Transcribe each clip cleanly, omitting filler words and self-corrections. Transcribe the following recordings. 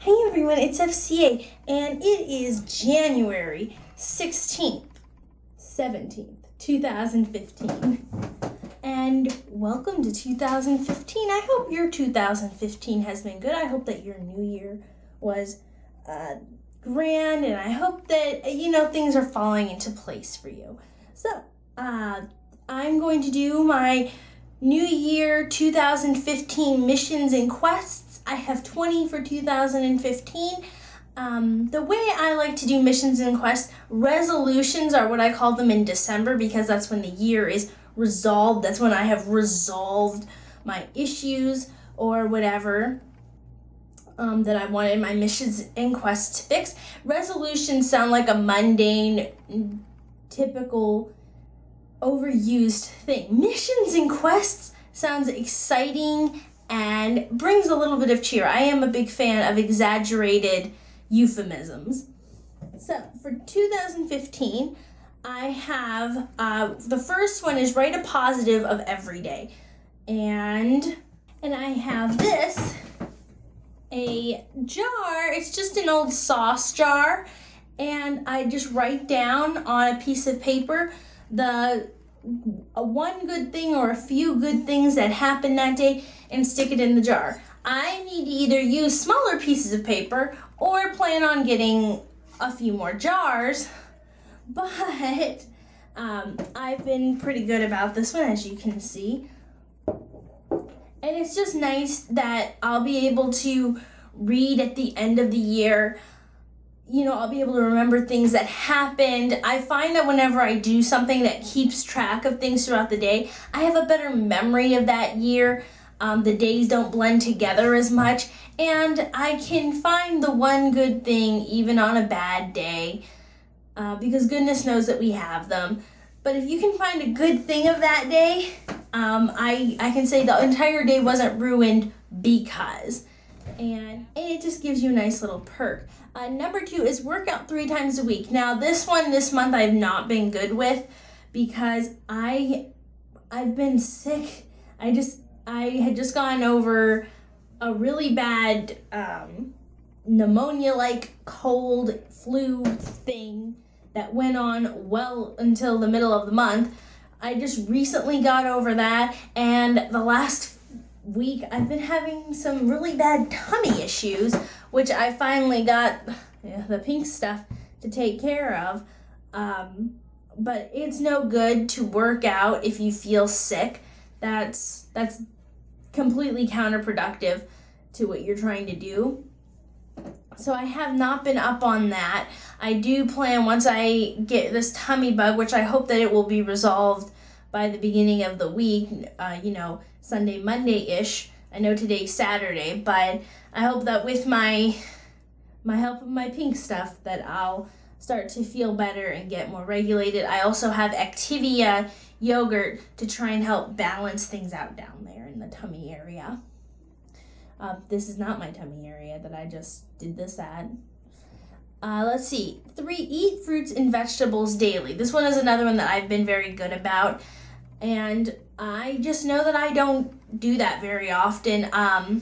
Hey everyone, it's FCA, and it is January 16th, 17th, 2015. And welcome to 2015. I hope your 2015 has been good. I hope that your new year was grand, and I hope that, things are falling into place for you. So, I'm going to do my New Year 2015 missions and quests. I have 20 for 2015. The way I like to do missions and quests, resolutions are what I call them in December, because that's when the year is resolved. That's when I have resolved my issues or whatever that I wanted my missions and quests to fix. Resolutions sound like a mundane, typical, overused thing. Missions and quests sounds exciting and brings a little bit of cheer. I am a big fan of exaggerated euphemisms. So for 2015, I have, the first one is write a positive of every day. And I have this, a jar. It's just an old sauce jar. And I just write down on a piece of paper one good thing or a few good things that happened that day and stick it in the jar. I need to either use smaller pieces of paper or plan on getting a few more jars, but I've been pretty good about this one, as you can see. And it's just nice that I'll be able to read at the end of the year. I'll be able to remember things that happened. I find that whenever I do something that keeps track of things throughout the day, I have a better memory of that year. The days don't blend together as much, and I can find the one good thing even on a bad day, because goodness knows that we have them. But if you can find a good thing of that day, I can say the entire day wasn't ruined because. And it just gives you a nice little perk. Number 2 is work out 3 times a week. Now this month I've not been good with, because I've been sick. I had just gone over a really bad pneumonia-like cold flu thing that went on well until the middle of the month. I just recently got over that, and the last week I've been having some really bad tummy issues, which I finally got the pink stuff to take care of. But it's no good to work out if you feel sick. That's completely counterproductive to what you're trying to do. So I have not been up on that. I do plan, once I get this tummy bug, which I hope that it will be resolved by the beginning of the week, Sunday, Monday-ish. I know today's Saturday, but I hope that with my help of my pink stuff that I'll start to feel better and get more regulated. I also have Activia yogurt to try and help balance things out down there in the tummy area. This is not my tummy area that I just did this at. Let's see. 3, eat fruits and vegetables daily. This one is another one that I've been very good about. And I just know that I don't do that very often. I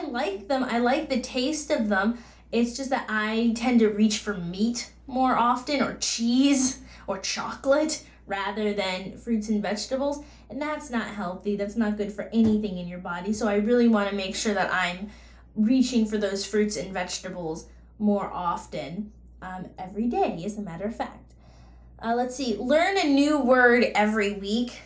like them. I like the taste of them. It's just that I tend to reach for meat more often, or cheese, or chocolate, rather than fruits and vegetables. And that's not healthy. That's not good for anything in your body. So I really want to make sure that I'm reaching for those fruits and vegetables more often, every day, as a matter of fact. Let's see, learn a new word every week.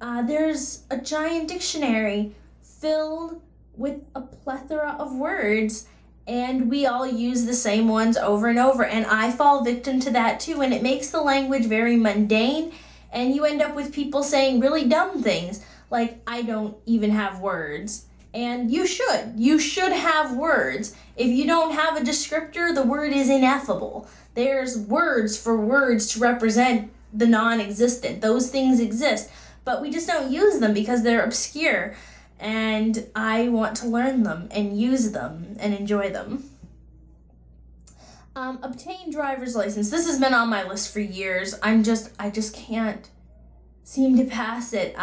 There's a giant dictionary filled with a plethora of words, and we all use the same ones over and over, and I fall victim to that too, and it makes the language very mundane, and you end up with people saying really dumb things, like, I don't even have words. And you should have words. If you don't have a descriptor, the word is ineffable. There's words for words to represent the non-existent. Those things exist, but we just don't use them because they're obscure. And I want to learn them and use them and enjoy them. Obtain driver's license. This has been on my list for years. I just can't seem to pass it.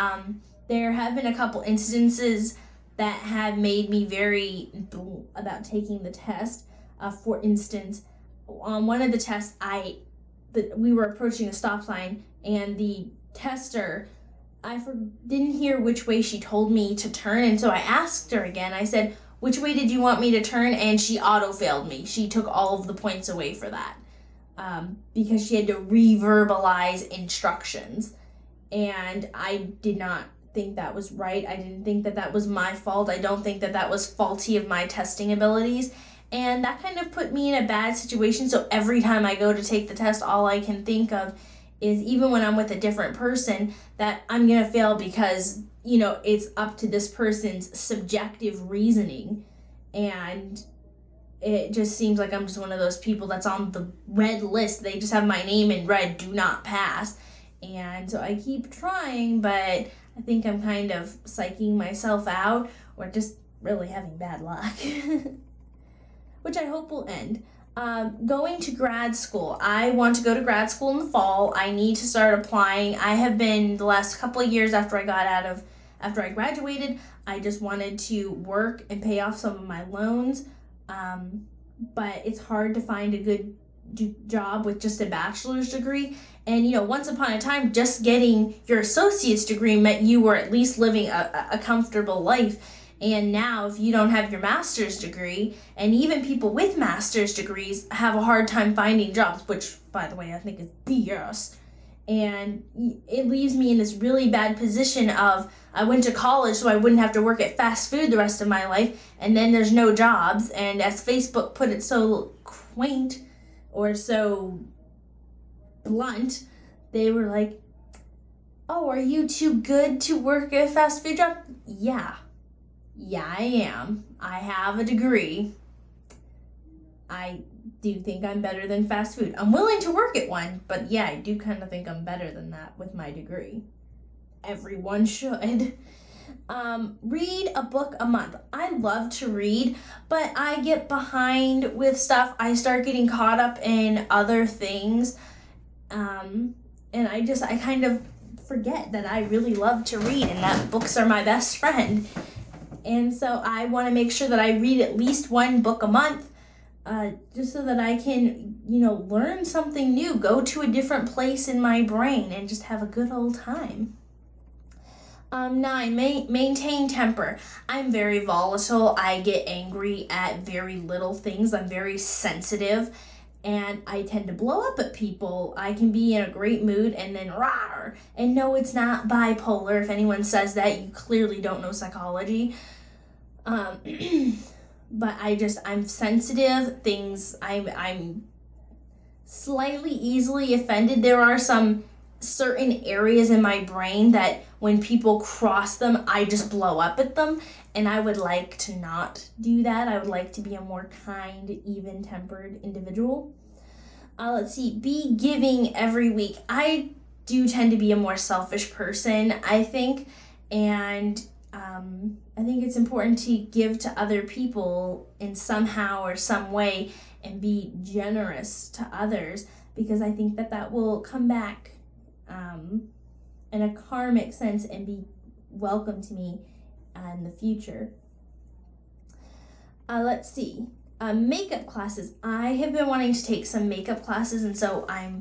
There have been a couple instances that have made me very about taking the test. For instance, on one of the tests, we were approaching a stop sign, and the tester, didn't hear which way she told me to turn, and so I asked her again. I said, which way did you want me to turn? And she auto-failed me. She took all of the points away for that because she had to re-verbalize instructions. And I did not think that was right. I didn't think that that was my fault. I don't think that that was faulty of my testing abilities. And that kind of put me in a bad situation. So every time I go to take the test, all I can think of is, even when I'm with a different person, that I'm going to fail because, you know, it's up to this person's subjective reasoning. And it just seems like I'm just one of those people that's on the red list. They just have my name in red, do not pass. And so I keep trying, but I think I'm kind of psyching myself out, or just really having bad luck, which I hope will end. Going to grad school. I want to go to grad school in the fall. I need to start applying. I have been, the last couple of years after I graduated, I just wanted to work and pay off some of my loans. But it's hard to find a good job with just a bachelor's degree. And, you know, once upon a time, just getting your associate's degree meant you were at least living a comfortable life. And now, if you don't have your master's degree, and even people with master's degrees have a hard time finding jobs, which, by the way, I think is BS. And it leaves me in this really bad position of, I went to college so I wouldn't have to work at fast food the rest of my life, and then there's no jobs. And as Facebook put it so quaint, or so blunt, they were like, oh, are you too good to work at a fast food job? Yeah, I am. I have a degree. I do think I'm better than fast food. I'm willing to work at one, but yeah, I do kind of think I'm better than that with my degree. Everyone should. Read a book a month. I love to read, but I get behind with stuff. I start getting caught up in other things. And I kind of forget that I really love to read and that books are my best friend. And so I want to make sure that I read at least one book a month, just so that I can, you know, learn something new, go to a different place in my brain, and just have a good old time. 9, maintain temper. I'm very volatile. I get angry at very little things. I'm very sensitive, and I tend to blow up at people. I can be in a great mood and then rawr. And no, it's not bipolar. If anyone says that, you clearly don't know psychology. But I'm sensitive. I'm slightly easily offended. There are some certain areas in my brain that when people cross them, I just blow up at them, and I would like to not do that. I would like to be a more kind, even-tempered individual. Let's see, be giving every week. I do tend to be a more selfish person, I think, and I think it's important to give to other people in somehow or some way and be generous to others, because I think that will come back in a karmic sense and be welcome to me in the future. Let's see. Makeup classes. I have been wanting to take some makeup classes, and so I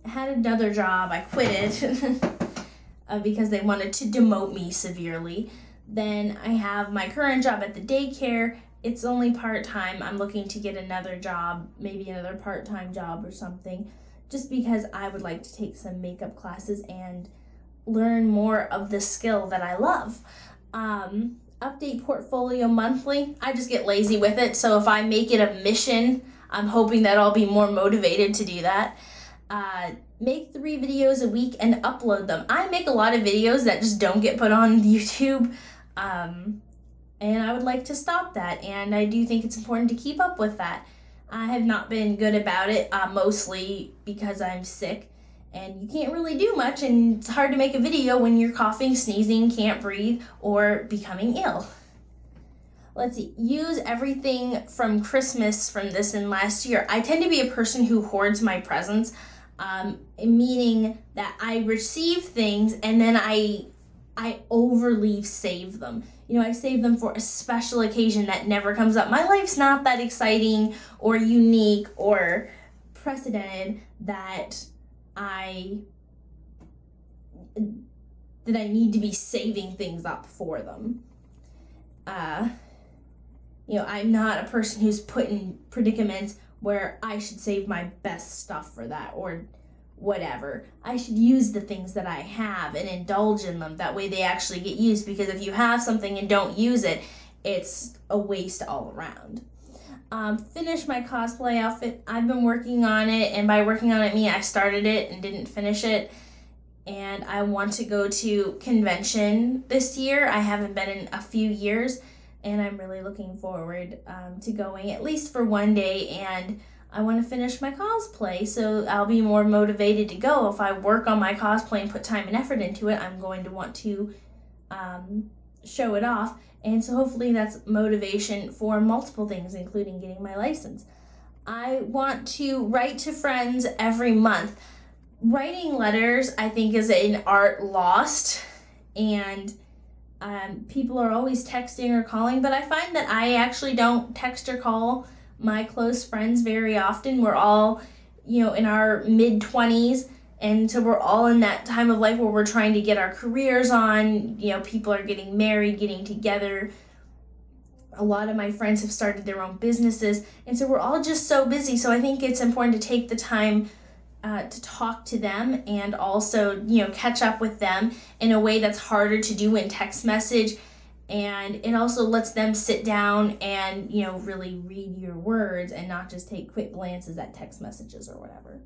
had another job. I quit it because they wanted to demote me severely. Then I have my current job at the daycare. It's only part-time. I'm looking to get another job, maybe another part-time job or something, just because I would like to take some makeup classes and learn more of the skill that I love. Update portfolio monthly. I just get lazy with it, so if I make it a mission, I'm hoping that I'll be more motivated to do that. Make 3 videos a week and upload them. I make a lot of videos that just don't get put on YouTube, and I would like to stop that, and I do think it's important to keep up with that. I have not been good about it, mostly because I'm sick, and you can't really do much, and it's hard to make a video when you're coughing, sneezing, can't breathe, or becoming ill. Let's see, use everything from Christmas from this and last year. I tend to be a person who hoards my presents, meaning that I receive things and then I overly save them. I save them for a special occasion that never comes up. My life's not that exciting or unique or precedented that I need to be saving things up for them. I'm not a person who's put in predicaments where I should save my best stuff for that or whatever. I should use the things that I have and indulge in them. That way they actually get used, because if you have something and don't use it, it's a waste all around. Finish my cosplay outfit. I've been working on it, and by working on it, I started it and didn't finish it. And I want to go to convention this year. I haven't been in a few years, and I'm really looking forward to going at least for one day, and I want to finish my cosplay, so I'll be more motivated to go. If I work on my cosplay and put time and effort into it, I'm going to want to show it off, and so hopefully that's motivation for multiple things, including getting my license. I want to write to friends every month. Writing letters, I think, is an art lost, and people are always texting or calling, but I find that I actually don't text or call my close friends very often. We're all, in our mid-20s, and so we're all in that time of life where we're trying to get our careers on. People are getting married, getting together. A lot of my friends have started their own businesses, and so we're all just so busy. So I think it's important to take the time to talk to them and also, catch up with them in a way that's harder to do in text message. And it also lets them sit down and, really read your words and not just take quick glances at text messages or whatever.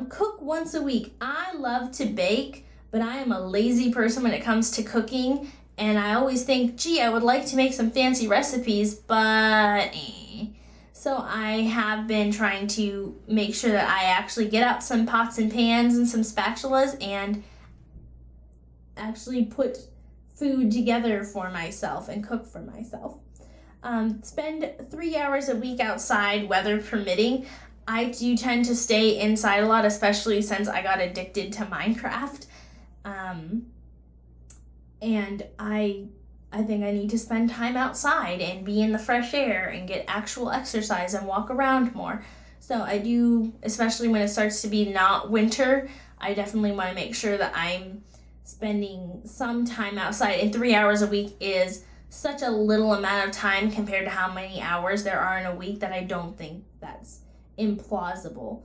Cook once a week. I love to bake, but I am a lazy person when it comes to cooking. And I always think, gee, I would like to make some fancy recipes, but So I have been trying to make sure that I actually get out some pots and pans and some spatulas and actually put food together for myself and cook for myself. Spend 3 hours a week outside, weather permitting. I do tend to stay inside a lot, especially since I got addicted to Minecraft. And I think I need to spend time outside and be in the fresh air and get actual exercise and walk around more. So I do, especially when it starts to be not winter, I definitely want to make sure that I'm spending some time outside. And 3 hours a week is such a little amount of time compared to how many hours there are in a week that I don't think that's implausible.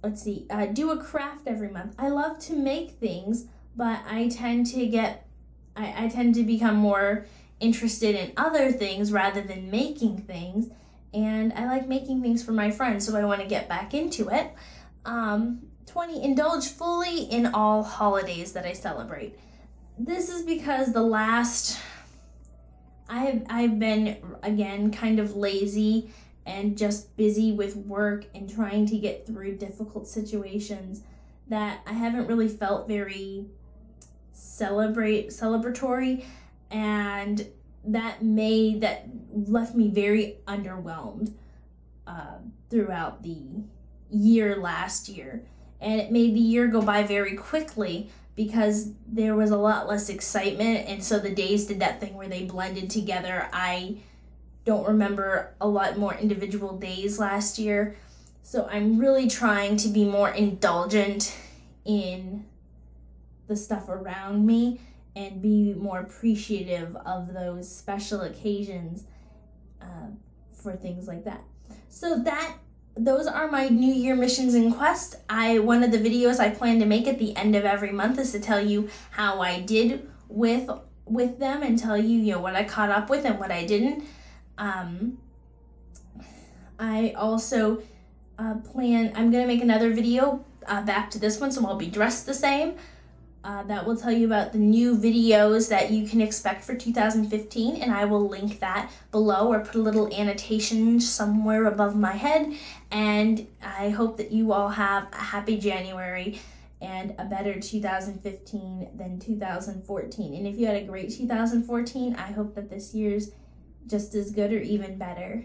Let's see, do a craft every month. I love to make things, but I tend to become more interested in other things rather than making things, and I like making things for my friends, so I want to get back into it. 20, indulge fully in all holidays that I celebrate. This is because I've been, again, kind of lazy and just busy with work and trying to get through difficult situations that I haven't really felt very celebratory, and that left me very underwhelmed throughout the year last year, and it made the year go by very quickly because there was a lot less excitement, and so the days did that thing where they blended together. I don't remember a lot more individual days last year, so I'm really trying to be more indulgent in the stuff around me and be more appreciative of those special occasions for things like that. So those are my New Year missions and quests. One of the videos I plan to make at the end of every month is to tell you how I did with them and tell you, what I caught up with and what I didn't. I also I'm gonna make another video back to this one, so I'll be dressed the same. That will tell you about the new videos that you can expect for 2015, and I will link that below or put a little annotation somewhere above my head. And I hope that you all have a happy January and a better 2015 than 2014. And if you had a great 2014, I hope that this year's just as good or even better.